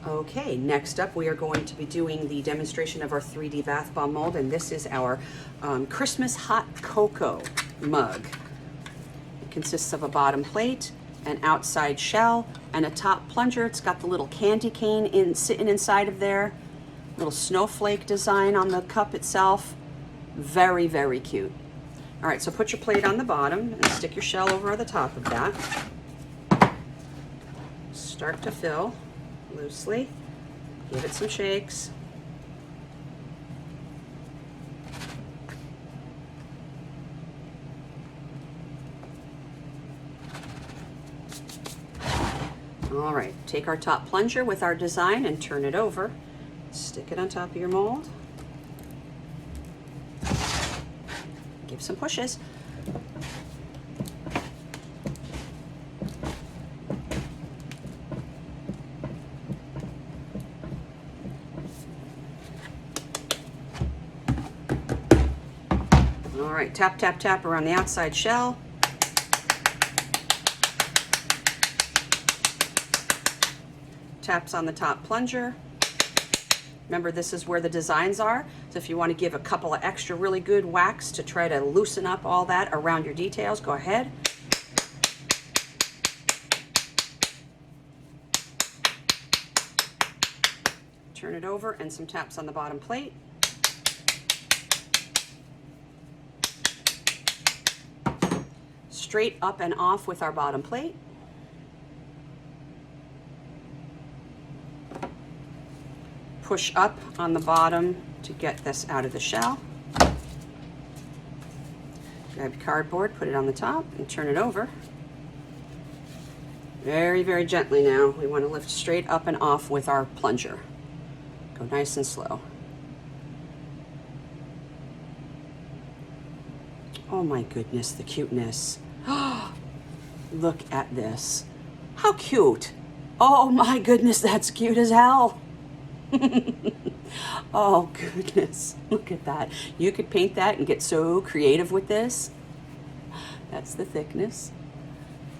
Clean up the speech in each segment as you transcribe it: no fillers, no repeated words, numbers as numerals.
Okay, next up we are going to be doing the demonstration of our 3D bath bomb mold, and this is our Christmas hot cocoa mug. It consists of a bottom plate, an outside shell, and a top plunger. It's got the little candy cane sitting inside of there, little snowflake design on the cup itself. Very, very cute. All right, so put your plate on the bottom and stick your shell over the top of that. Start to fill loosely. Give it some shakes. All right, take our top plunger with our design and turn it over. Stick it on top of your mold. Give some pushes. All right, tap, tap, tap around the outside shell. Taps on the top plunger. Remember, this is where the designs are. So if you want to give a couple of extra really good whacks to try to loosen up all that around your details, go ahead. Turn it over and some taps on the bottom plate. Straight up and off with our bottom plate. Push up on the bottom to get this out of the shell. Grab your cardboard, put it on the top, and turn it over. Very, very gently now. We want to lift straight up and off with our plunger. Go nice and slow. Oh my goodness, the cuteness. Look at this. How cute. Oh my goodness, that's cute as hell. Oh goodness, look at that. You could paint that and get so creative with this. That's the thickness.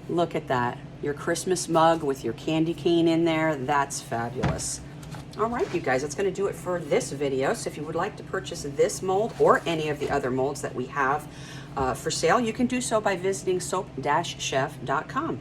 Look at that. Your Christmas mug with your candy cane in there. That's fabulous. All right, you guys, that's going to do it for this video. So if you would like to purchase this mold or any of the other molds that we have for sale, you can do so by visiting soap-chef.com.